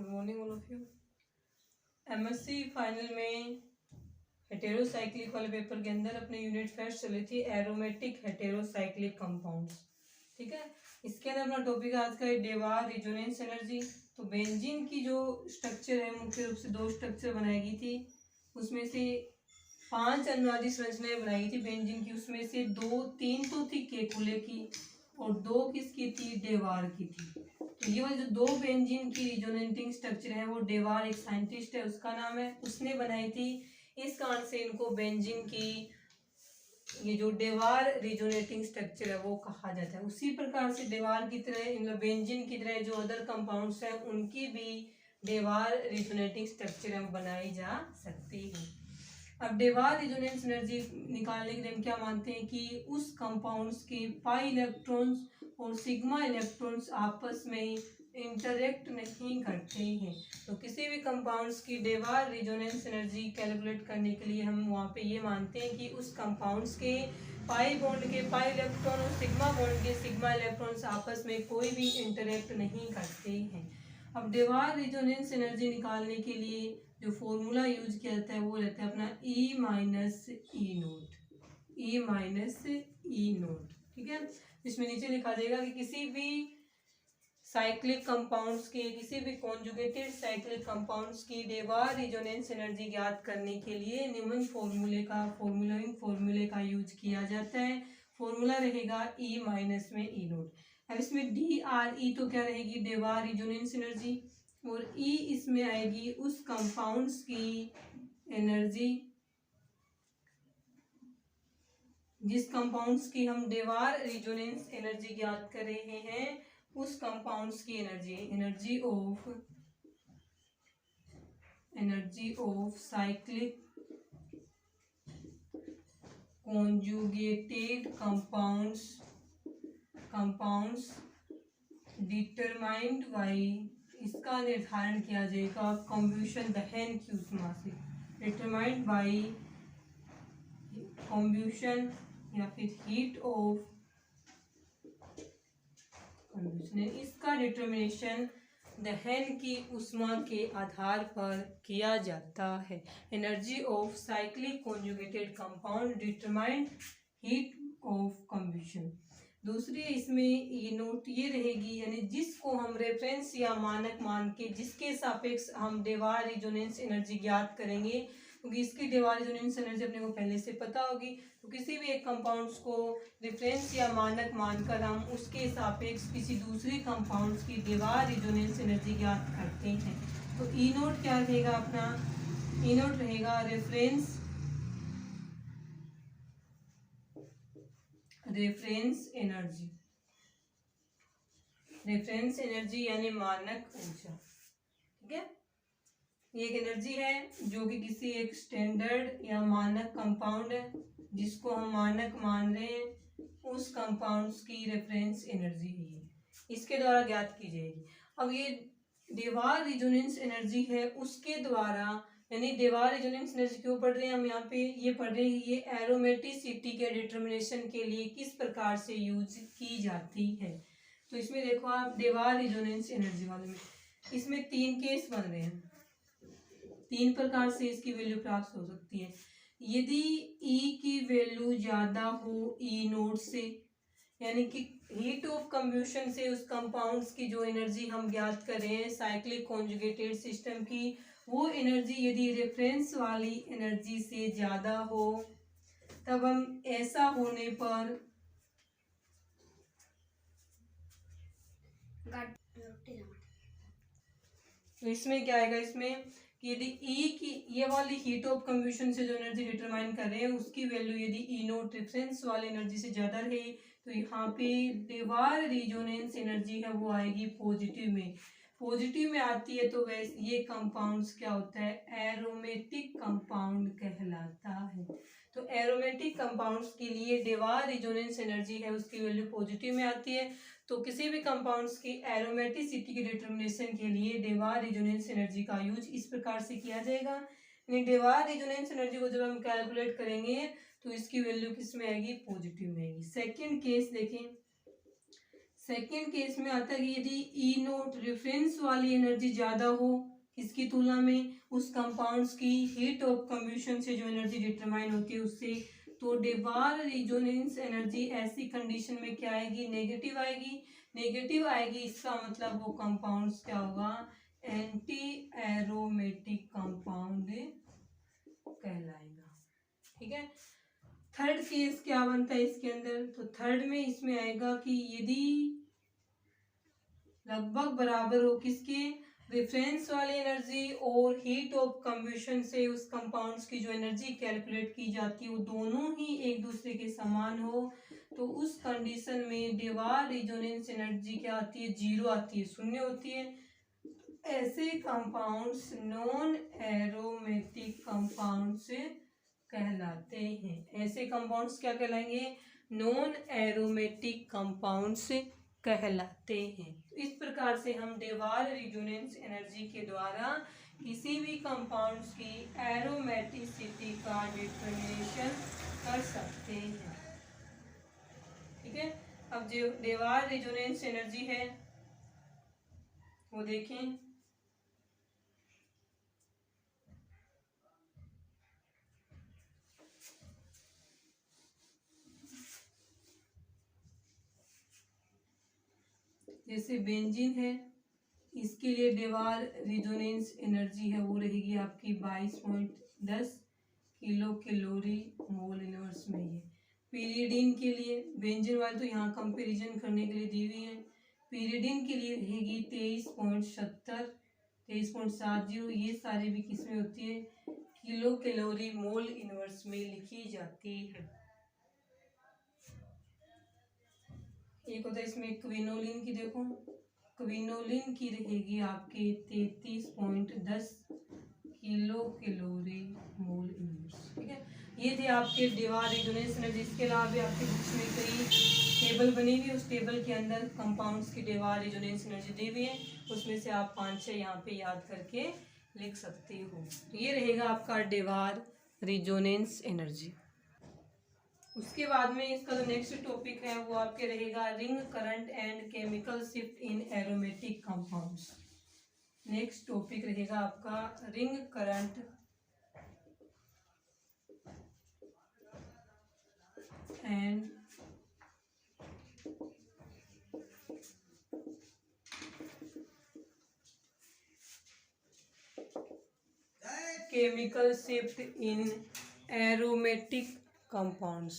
Good morning all of you. MSc final में heterocyclic वाले paper के अंदर अपने यूनिट फेस्ट चली थी एरोमेटिक हेटेरोसाइक्लिक कंपाउंड्स। ठीक है, इसके अंदर अपना टॉपिक आज का है डेवार रिजोनेंस एनर्जी। तो बेंजीन की जो स्ट्रक्चर है मुख्य रूप से दो स्ट्रक्चर बनाई गई थी, उसमें से 5 अनुवादी संरचनाएं बनाई गई थी बेंजीन की, उसमें से 2-3 तो थी केकुले की और 2 किसकी थी, डेवार की थी। तो ये वाली जो 2 बेंजीन की रिजोनेटिंग स्ट्रक्चर है वो डेवार एक साइंटिस्ट है उसका नाम है, उसने बनाई थी। इस कारण से इनको बेंजीन की ये जो डेवार रिजोनेटिंग स्ट्रक्चर है वो कहा जाता है। उसी प्रकार से डेवार की तरह बेंजीन की तरह जो अदर कंपाउंड्स हैं उनकी भी डेवार रिजोनेटिंग स्ट्रक्चर है बनाई जा सकती है। अब डेवार रिजोनेंस एनर्जी निकालने के लिए हम क्या मानते हैं कि उस कंपाउंड्स के पाई इलेक्ट्रॉन्स और सिग्मा इलेक्ट्रॉन्स आपस में इंटरेक्ट नहीं करते हैं। तो किसी भी कंपाउंड्स की डेवार रिजोनेंस एनर्जी कैलकुलेट करने के लिए हम वहाँ पे ये मानते हैं कि उस कंपाउंड्स के पाई बॉन्ड के पाई इलेक्ट्रॉन और सिग्मा बॉन्ड के सिग्मा इलेक्ट्रॉन्स आपस में कोई भी इंटरेक्ट नहीं करते हैं। अब डेवार रिजोनेंस एनर्जी निकालने के लिए जो फॉर्मूला यूज किया जाता है वो रहता है अपना E माइनस ई नोट, E माइनस ई नोट। ठीक है, इसमें नीचे लिखा जाएगा कि किसी भी साइक्लिक कंपाउंड्स के, किसी भी कॉन्जुगेटेड साइक्लिक कंपाउंड्स की डेवार रिजोनेंस एनर्जी ज्ञात करने के लिए निम्न फॉर्मूले का यूज किया जाता है। फॉर्मूला रहेगा E माइनस में ई नोट। अब इसमें DRE तो क्या रहेगी, डेवार रिजोनेंस एनर्जी, और E इसमें आएगी उस कंपाउंड्स की एनर्जी जिस कंपाउंड्स की हम डेवार रिजोनेंस एनर्जी ज्ञात कर रहे हैं, उस कंपाउंड्स की energy of cyclic conjugated compounds determined by, इसका निर्धारण किया जाएगा कॉम्ब्यूशन दहन की उष्मा से, डिटरमाइंड बाई कॉम्ब्यूशन या फिर हीट ऑफ कॉम्ब्यूशन। इसका डिटर्मिनेशन दहन की उष्मा के आधार पर किया जाता है। Energy of cyclic conjugated compound determined heat of combustion. दूसरी इसमें ये नोट ये रहेगी, यानी जिसको हम रेफरेंस या मानक मान के जिसके सापेक्ष हम डेवार रिजोनेंस एनर्जी ज्ञात करेंगे, क्योंकि इसकी डेवार रिजोनेंस एनर्जी अपने को पहले से पता होगी। तो किसी भी एक कंपाउंड्स को रेफरेंस या मानक मानकर हम उसके सापेक्ष किसी दूसरे कंपाउंड्स की डेवार रिजोनेंस एनर्जी ज्ञात करते हैं। तो ई नोट क्या रहेगा अपना, ई नोट रहेगा रेफरेंस एनर्जी यानी मानक ऊर्जा। ठीक है, ये एक एनर्जी है जो कि किसी एक स्टैंडर्ड या मानक कंपाउंड है जिसको हम मानक मान रहे हैं, उस कंपाउंड्स की रेफरेंस एनर्जी है, इसके द्वारा ज्ञात की जाएगी। अब ये डेवार रिजोनेंस एनर्जी है उसके द्वारा, यानी डेवार रिजोनेंस एनर्जी क्यों पढ़ रहे हैं हम यहाँ पे, ये पढ़ रहे हैं ये एरोमेटिसिटी के डिटर्मिनेशन के लिए किस प्रकार से यूज की जाती है। तो इसमें देखो आप डेवार रिजोनेंस एनर्जी वाले में इसमें 3 केस बन रहे हैं, 3 प्रकार से इसकी वैल्यू प्राप्त हो सकती है। यदि E की वैल्यू ज्यादा हो E नोट से, यानी कि हीट ऑफ कंब्यूशन से उस कंपाउंड्स की जो एनर्जी हम ज्ञात कर रहे हैं साइक्लिक कॉन्जुगेटेड सिस्टम की, वो एनर्जी यदि रेफरेंस वाली एनर्जी से ज्यादा हो, तब हम ऐसा होने पर तो इसमें क्या आएगा, इसमें कि यदि E की ये वाली हीट ऑफ कंब्यूशन से जो एनर्जी डिटरमाइन कर रहे हैं उसकी वैल्यू यदि E नोट रेफरेंस वाली एनर्जी से ज्यादा रहे, तो यहाँ पे डेवार रिजोनेंस एनर्जी है वो आएगी पॉजिटिव में। पॉजिटिव में आती है तो वैसे ये कंपाउंड्स क्या होता है, एरोमेटिक कंपाउंड कहलाता है। तो एरोमेटिक कंपाउंड्स के लिए डेवार रिजोनेंस एनर्जी है उसकी वैल्यू पॉजिटिव में आती है। तो किसी भी कंपाउंड्स की एरोमेटिसिटी के डिटर्मिनेशन के लिए डेवार रिजोनेंस एनर्जी का यूज इस प्रकार से किया जाएगा। यानी डेवार रिजोनेंस एनर्जी को जब हम कैलकुलेट करेंगे तो इसकी वैल्यू किस में आएगी, पॉजिटिव में आएगी। सेकंड केस देखें, सेकेंड केस में आता है कि यदि ई नोट रेफरेंस वाली एनर्जी ज़्यादा हो किसकी तुलना में, उस कंपाउंड्स की हीट ऑफ कम्ब्यूशन से जो एनर्जी डिटरमाइन होती है उससे, तो डेवार रिजोनेंस एनर्जी ऐसी कंडीशन में क्या आएगी, नेगेटिव आएगी। नेगेटिव आएगी इसका मतलब वो कंपाउंड्स क्या होगा, एंटी एरोमेटिक कंपाउंड कहलाएगा। ठीक है। थर्ड केस क्या बनता है इसके अंदर, तो थर्ड में इसमें आएगा कि यदि लगभग बराबर हो किसके, रेफरेंस वाली एनर्जी और हीट ऑफ कम्ब्यूशन से उस कंपाउंड्स की जो एनर्जी कैलकुलेट की जाती है वो दोनों ही एक दूसरे के समान हो, तो उस कंडीशन में डेवार रिजोनेंस एनर्जी क्या आती है, जीरो आती है, शून्य होती है। ऐसे कंपाउंड्स नॉन एरोमेटिक कंपाउंड्स कहलाते हैं। ऐसे कंपाउंड्स क्या कहलाएंगे, नॉन एरोमेटिक कंपाउंड्स कहलाते हैं। इस प्रकार से हम डेवार रिजोनेंस एनर्जी के द्वारा किसी भी कंपाउंड्स की एरोमेटिसिटी का डिटरमिनेशन कर सकते हैं। ठीक है। अब जो डेवार रिजोनेंस एनर्जी है वो देखें। जैसे बेंजीन है, इसके लिए डेवार रिजोनेंस एनर्जी है वो रहेगी आपकी 22.10 किलो कैलोरी मोल इनवर्स में। ये पीरियडिन के लिए, बेंजीन वाले तो यहाँ कंपैरिजन करने के लिए दी हुई है, पीरियडिन के लिए रहेगी 23.70 23.70। ये सारी भी किसमें होती है, किलो कैलोरी मोल इनवर्स में लिखी जाती है। एक होता है इसमें क्विनोलिन की, देखो क्विनोलिन की रहेगी आपके 33.10 किलो कैलोरी मोल इनवर्स। ठीक है। ये थे आपके डेवार रिजोनेंस एनर्जी। इसके अलावा भी आपके बुक्स में कई टेबल बनी हुई है, उस टेबल के अंदर कंपाउंड्स की डेवार रिजोनेंस एनर्जी दी हुई है, उसमें से आप 5-6 यहाँ पे याद करके लिख सकते हो। तो ये रहेगा आपका डेवार रिजोनेंस एनर्जी। उसके बाद में इसका जो नेक्स्ट टॉपिक है वो आपके रहेगा ring current and chemical shift in aromatic compounds. Next topic रहेगा आपका ring current and chemical shift in aromatic compounds.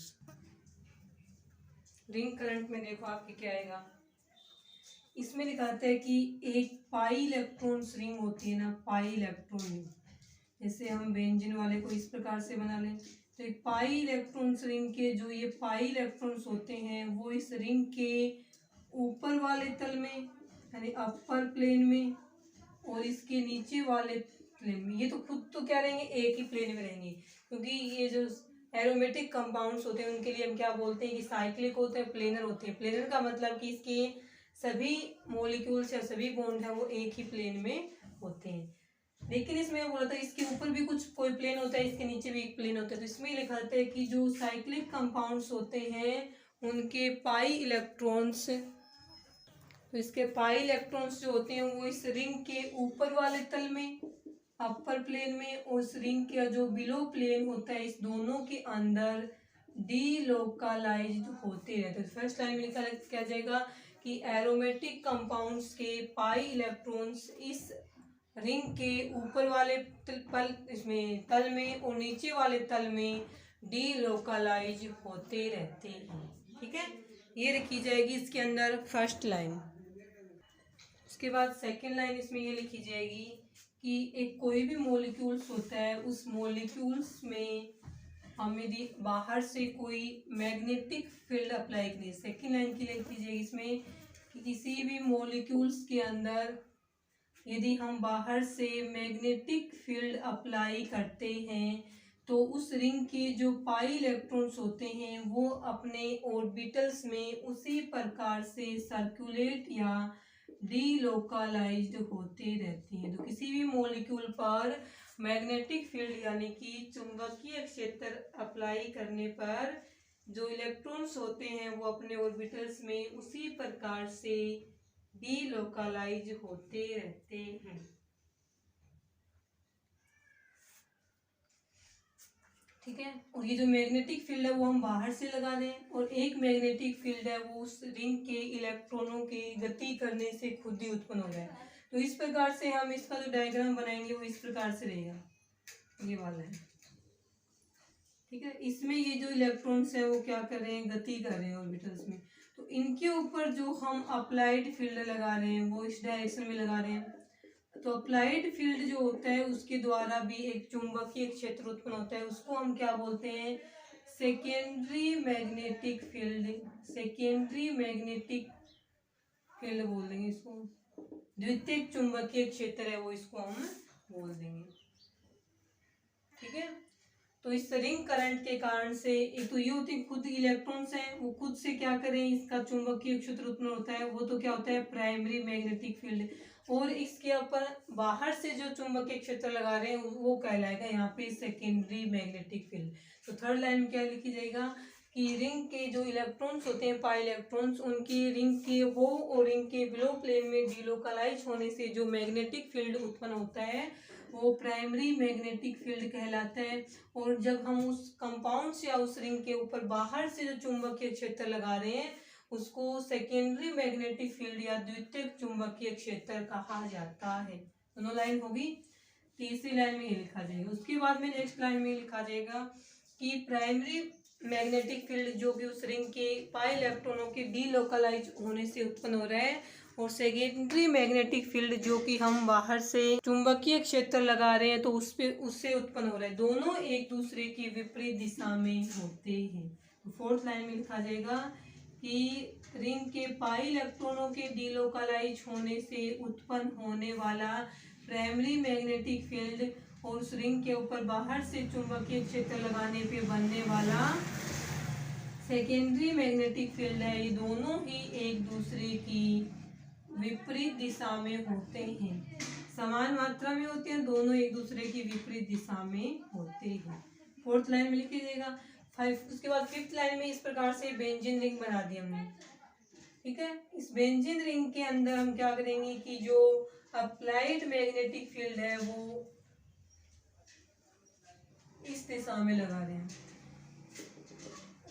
Ring current में देखो आपके क्या आएगा, इसमें दिखाता है कि एक पाई इलेक्ट्रॉन्स रिंग होती है ना, पाई इलेक्ट्रॉन रिंग। जैसे हम बेंजीन वाले को इस प्रकार से बना लें, तो एक पाई इलेक्ट्रॉन्स रिंग के जो ये पाई इलेक्ट्रॉन्स होते हैं वो इस रिंग के ऊपर वाले तल में यानी अपर प्लेन में और इसके नीचे वाले प्लेन में, ये तो खुद तो क्या रहेंगे, एक ही प्लेन में रहेंगे, क्योंकि ये जो एरोमेटिक कंपाउंड्स होते हैं उनके लिए हम क्या बोलते हैं कि साइक्लिक होते हैं, प्लेनर होते हैं। प्लेनर का मतलब कि इसके सभी मॉलिक्यूल्स या सभी बॉन्ड है वो एक ही प्लेन में होते हैं। लेकिन इसमें बोला था इसके ऊपर भी कुछ कोई प्लेन होता है, इसके नीचे भी एक प्लेन होता है, तो इसमें लिखा था कि जो साइक्लिक कंपाउंड्स होते हैं उनके पाई इलेक्ट्रॉन्स, तो इसके पाई इलेक्ट्रॉन्स जो होते हैं वो इस रिंग के ऊपर वाले तल में अपर प्लेन में और इस रिंग का जो बिलो प्लेन होता है इस दोनों के अंदर डीलोकलाइज्ड होते रहते हैं। फर्स्ट लाइन में लिखा क्या जाएगा कि एरोमेटिक कंपाउंड्स के पाई इलेक्ट्रॉन्स इस रिंग के ऊपर वाले इसमें तल में और नीचे वाले तल में डीलोकलाइज होते रहते हैं। ठीक है, ये लिखी जाएगी इसके अंदर फर्स्ट लाइन। उसके बाद सेकंड लाइन इसमें ये लिखी जाएगी कि एक कोई भी मॉलिक्यूल्स होता है उस मॉलिक्यूल्स में हम यदि बाहर से कोई मैग्नेटिक फील्ड अप्लाई करें, सेकंड लाइन की लिखी जाएगी इसमें कि किसी भी मॉलिक्यूल्स के अंदर यदि हम बाहर से मैग्नेटिक फील्ड अप्लाई करते हैं तो उस रिंग के जो पाई इलेक्ट्रॉन्स होते हैं वो अपने ऑर्बिटल्स में उसी प्रकार से सर्कुलेट या डीलोकलाइज्ड होते रहते हैं। तो किसी भी मॉलिक्यूल पर मैग्नेटिक फील्ड यानी कि चुंबकीय क्षेत्र अप्लाई करने पर जो इलेक्ट्रॉन्स होते हैं वो अपने ऑर्बिटल्स में उसी प्रकार से डीलोकलाइज होते रहते हैं। ठीक है, और ये जो मैग्नेटिक फील्ड है वो हम बाहर से लगा रहे हैं, और एक मैग्नेटिक फील्ड है वो उस रिंग के इलेक्ट्रॉनों की गति करने से खुद ही उत्पन्न हो जाए। तो इस प्रकार से हम इसका जो डायग्राम बनाएंगे वो इस प्रकार से रहेगा, ये वाला है। ठीक है, इसमें ये जो इलेक्ट्रॉन्स है वो क्या कर रहे हैं, गति कर रहे हैं ऑर्बिटल्स में। तो इनके ऊपर जो हम अप्लाइड फील्ड लगा रहे हैं वो इस डायरेक्शन में लगा रहे हैं। तो अप्लाइड फील्ड जो होता है उसके द्वारा भी एक चुंबकीय क्षेत्र उत्पन्न होता है, उसको हम क्या बोलते हैं, secondary magnetic field. Secondary magnetic field बोल देंगे इसको, द्वितीयक चुंबकीय क्षेत्र है वो, इसको हम बोल देंगे। ठीक है, तो इस रिंग करंट के कारण से एक तो ये होती है, खुद इलेक्ट्रॉन्स हैं वो खुद से क्या करें, इसका चुंबकीय क्षेत्र उत्पन्न होता है, वो तो क्या होता है प्राइमरी मैग्नेटिक फील्ड। और इसके ऊपर बाहर से जो चुंबकीय क्षेत्र लगा रहे हैं वो कहलाएगा यहाँ पे सेकेंडरी मैग्नेटिक फील्ड। तो थर्ड लाइन में क्या लिखी जाएगा कि रिंग के जो इलेक्ट्रॉन्स होते हैं पाई इलेक्ट्रॉन्स, उनकी रिंग के हो और रिंग के बिलो प्लेन में डिलोकलाइज होने से जो मैग्नेटिक फील्ड उत्पन्न होता है वो प्राइमरी मैग्नेटिक फील्ड कहलाता है। और जब हम उस कंपाउंड या उस रिंग के ऊपर बाहर से जो चुंबकीय क्षेत्र लगा रहे हैं उसको सेकेंडरी मैग्नेटिक फील्ड या द्वितीयक चुंबकीय क्षेत्र कहा जाता है। दोनों लाइन होगी, तीसरी लाइन में ये लिखा जाएगा। उसके बाद में नेक्स्ट लाइन में लिखा जाएगा कि प्राइमरी मैग्नेटिक फील्ड जो कि उस रिंग के पाई इलेक्ट्रॉनों के डीलोकलाइज होने से उत्पन्न हो रहा है, और सेकेंडरी मैग्नेटिक फील्ड जो कि हम बाहर से चुंबकीय क्षेत्र लगा रहे हैं तो उससे उत्पन्न हो रहा है, दोनों एक दूसरे की विपरीत दिशा में होते हैं। तो फोर्थ लाइन में लिखा जाएगा कि रिंग के पाई इलेक्ट्रॉनों के डीलोकलाइज होने से उत्पन्न होने वाला प्राइमरी मैग्नेटिक फील्ड और उस रिंग के ऊपर बाहर से चुंबकीय क्षेत्र लगाने पे बनने वाला सेकेंडरी मैग्नेटिक फील्ड है, ये दोनों ही एक दूसरे की विपरीत दिशा में होते हैं, समान मात्रा में होते हैं, दोनों एक दूसरे की विपरीत दिशा में होते हैं। फोर्थ लाइन में लिख लीजिएगा। उसके बाद फिफ्थ लाइन में इस प्रकार से बेंजीन रिंग बना दी हमने। ठीक है, इस बेंजीन रिंग के अंदर हम क्या करेंगे कि जो अप्लाइड मैग्नेटिक फील्ड है वो इस दिशा में लगा रहे हैं।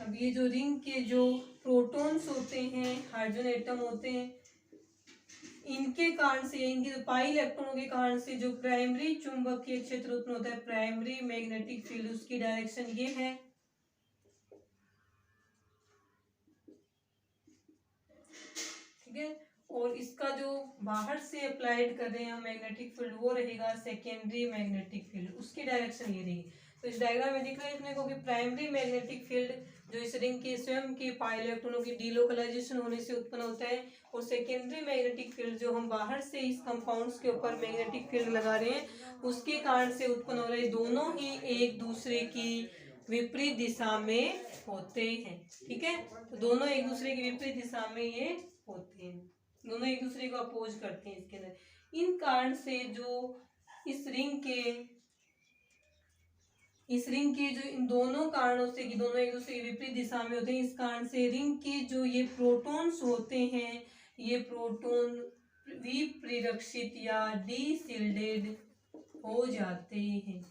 अब ये जो रिंग के जो प्रोटॉन्स होते हैं, हाइड्रोजन एटम होते हैं, इनके कारण से, इनके पाई इलेक्ट्रॉनों के कारण से जो प्राइमरी चुंबकीय क्षेत्र उत्पन्न होता है, प्राइमरी मैग्नेटिक फील्ड, उसकी डायरेक्शन ये है। ठीक है, और इसका जो बाहर से अप्लाइड कर रहे हैं मैग्नेटिक फील्ड वो रहेगा सेकेंडरी मैग्नेटिक फील्ड, उसकी डायरेक्शन ये रहेगी। तो इस डायग्राम में दिख रहा है इसमें को कि प्राइमरी मैग्नेटिक फील्ड जो इस रिंग के स्वयं के पाई इलेक्ट्रॉनों की डीलोकलाइजेशन होने से उत्पन्न होता है, और सेकेंडरी मैग्नेटिक फील्ड जो हम बाहर से इस कंपाउंड्स के ऊपर मैग्नेटिक फील्ड लगा रहे हैं उसके कारण से उत्पन्न हो रहे, दोनों ही एक दूसरे की विपरीत दिशा में होते हैं। ठीक है, तो दोनों एक दूसरे की विपरीत दिशा में ये होते हैं, दोनों एक दूसरे को अपोज करते हैं इसके अंदर। इन कारण से जो इस रिंग के जो इन दोनों कारणों से कि दोनों एक दूसरे की विपरीत दिशा में होते हैं, इस कारण से रिंग के जो ये प्रोटॉन्स होते हैं, ये प्रोटॉन विपरिरक्षित या डीशिल्डेड हो जाते हैं।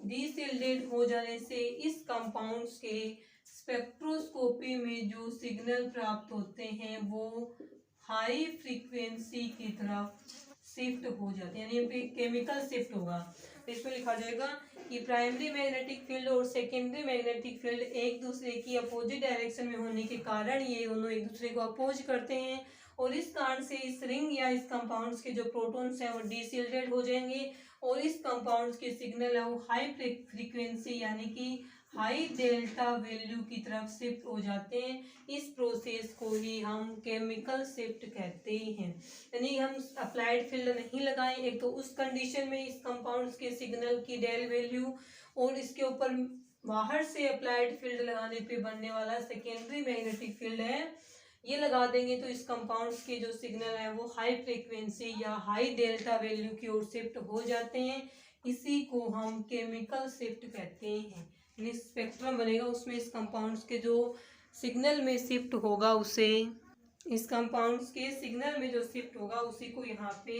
डीशिल्डेड हो जाने से इस कंपाउंड्स के स्पेक्ट्रोस्कोपी में जो सिग्नल प्राप्त होते हैं वो हाई फ्रीक्वेंसी की तरफ शिफ्ट हो जाते हैं, यानी केमिकल शिफ्ट होगा। तो इसमें लिखा जाएगा कि प्राइमरी मैग्नेटिक फील्ड और सेकेंडरी मैग्नेटिक फील्ड एक दूसरे की अपोजिट डायरेक्शन में होने के कारण ये दोनों एक दूसरे को अपोज करते हैं, और इस कारण से इस रिंग या इस कंपाउंड्स के जो प्रोटॉन्स हैं वो डीशिल्डेड हो जाएंगे, और इस कंपाउंड्स के सिग्नल है वो हाई फ्रीक्वेंसी यानी कि हाई डेल्टा वैल्यू की तरफ शिफ्ट हो जाते हैं। इस प्रोसेस को ही हम केमिकल शिफ्ट कहते हैं। यानी हम अप्लाइड फील्ड नहीं लगाएं, एक तो उस कंडीशन में इस कंपाउंड्स के सिग्नल की डेल वैल्यू, और इसके ऊपर बाहर से अप्लाइड फील्ड लगाने पे बनने वाला सेकेंडरी मैग्नेटिक फील्ड है, ये लगा देंगे तो इस कंपाउंड्स के जो सिग्नल है वो हाई फ्रीक्वेंसी या हाई डेल्टा वैल्यू की ओर शिफ्ट हो जाते हैं। इसी को हम केमिकल शिफ्ट कहते हैं। यानी स्पेक्ट्रम बनेगा, उसमें इस कंपाउंड्स के जो सिग्नल में शिफ्ट होगा उसे, इस कंपाउंड्स के सिग्नल में जो शिफ्ट होगा उसी को यहाँ पे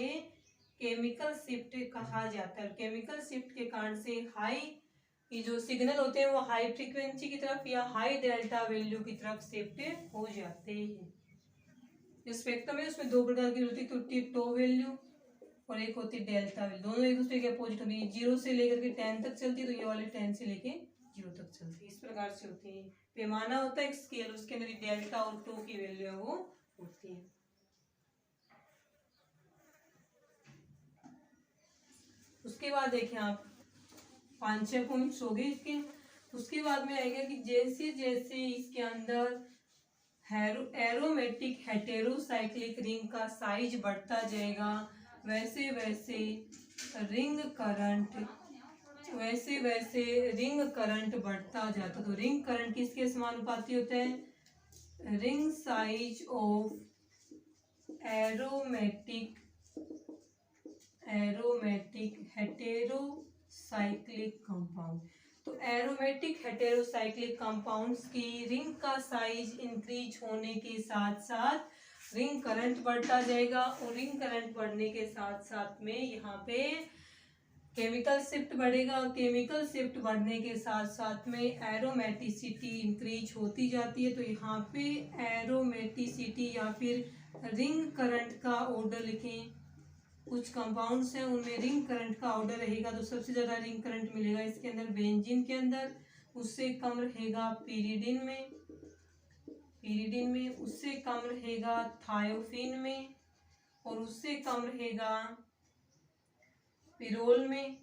केमिकल शिफ्ट कहा जाता है। केमिकल शिफ्ट के कारण से हाई, ये जो सिग्नल होते हैं वो हाई फ्रीक्वेंसी की तरफ या हाई डेल्टा वैल्यू की तरफ शिफ्ट हो जाते हैं। जो स्पेक्ट्रम है उसमें दो प्रकार की होती है, टो वैल्यू और एक होती है डेल्टा वैल्यू। दोनों एक दूसरे के अपोजिट होती है, 0 से लेकर के 10 तक चलती है, तो ये वाले 10 से लेके 0 तक चलती है। इस प्रकार से होती है। पैमाना होता है एक स्केल, उसके अंदर डेल्टा और टो की वैल्यू है वो होती है। उसके बाद देखें आप 5-6 पॉइंट्स हो गए इसके। उसके बाद में आएगा कि जैसे जैसे इसके अंदर एरोमेटिक हेटेरोसाइक्लिक रिंग का साइज बढ़ता जाएगा, वैसे वैसे रिंग करंट बढ़ता जाता। तो रिंग करंट किसके समानुपाती होता है? Ring size of aromatic heterocyclic compound. तो एरोमेटिक हेटेरोसाइक्लिक कंपाउंड्स की रिंग का साइज इंक्रीज होने के साथ साथ रिंग करंट बढ़ता जाएगा, और रिंग करंट बढ़ने के साथ साथ में यहाँ पे केमिकल शिफ्ट बढ़ेगा, और केमिकल शिफ्ट बढ़ने के साथ साथ में एरोमेटिसिटी इंक्रीज होती जाती है। तो यहाँ पे एरोमेटिसिटी या फिर रिंग करंट का ऑर्डर लिखें। कुछ कंपाउंड्स हैं उनमें रिंग करंट का ऑर्डर रहेगा, तो सबसे ज़्यादा रिंग करंट मिलेगा इसके अंदर बेंजीन के अंदर, उससे कम रहेगा पीरिडिन में, उससे कम रहेगा थायोफिन में, और उससे कम रहेगा पिरोल में,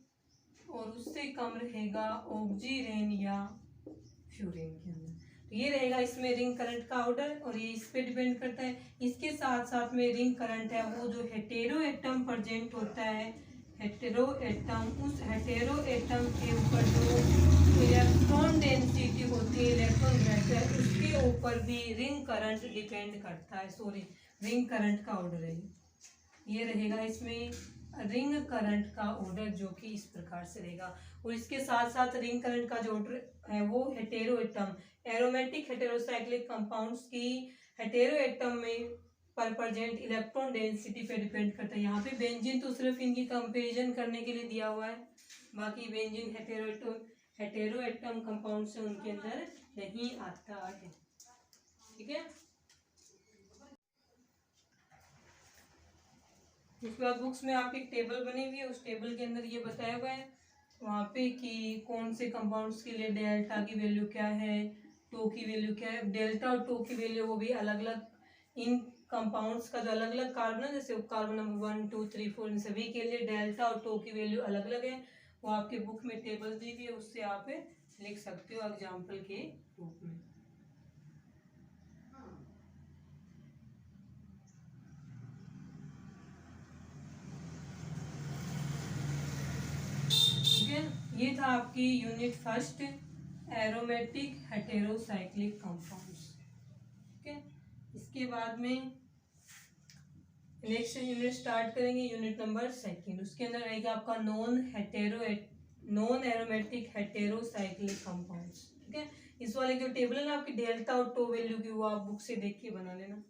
और उससे कम रहेगा ऑक्जीरेन या फ्यूरिन के अंदर। तो ये रहेगा इसमें रिंग करंट का ऑर्डर, और ये इस पे डिपेंड करता है। इसके साथ साथ में रिंग करंट है वो जो हेटेरो एटम प्रेजेंट होता है, हेटेरो एटम, उस हेटेरो एटम के ऊपर जो इलेक्ट्रॉन डेंसिटी होती है, इलेक्ट्रॉन घनत्व, उसके ऊपर भी रिंग करंट डिपेंड करता है। सॉरी, रिंग करंट का ऑर्डर है ये रहेगा इसमें रिंग करंट का ऑर्डर, जो कि इस प्रकार से रहेगा। और इसके साथ साथ रिंग करंट का जो ऑर्डर है वो hetero atom, aromatic heterocyclic compounds की हेटेरो एटम में पर प्रेजेंट इलेक्ट्रॉन डेंसिटी पे डिपेंड करता है। यहाँ पे बेंजीन तो सिर्फ इनकी कंपैरिजन करने के लिए दिया हुआ है, बाकी बेंजीन हेटेरो एटम कंपाउंड से उनके अंदर नहीं आता है। ठीक है। उसके बाद बुक्स में आपकी एक टेबल बनी हुई है, उस टेबल के अंदर ये बताया हुआ है वहाँ पे कि कौन से कंपाउंड्स के लिए डेल्टा की वैल्यू क्या है, टो की वैल्यू क्या है। डेल्टा और टो की वैल्यू वो भी अलग अलग, इन कंपाउंड्स का जो अलग अलग कार्बन है, जैसे कार्बन नंबर 1 2 3 4, इन सभी के लिए डेल्टा और टो की वैल्यू अलग अलग है। वो आपके बुक में टेबल दी हुई है, उससे आप लिख सकते हो एग्जाम्पल के रूप में। ये था आपकी unit first, aromatic heterocyclic compounds. ठीक है। इसके बाद में नेक्स्ट यूनिट स्टार्ट करेंगे, यूनिट नंबर सेकंड। उसके अंदर रहेगा आपका नॉन एरोमेटिक हेटेरोसाइक्लिक कंपाउंड्स। ठीक है। इस वाले जो टेबल है ना आपकी डेल्टा और टो वैल्यू की, वो आप बुक से देख के बना लेना।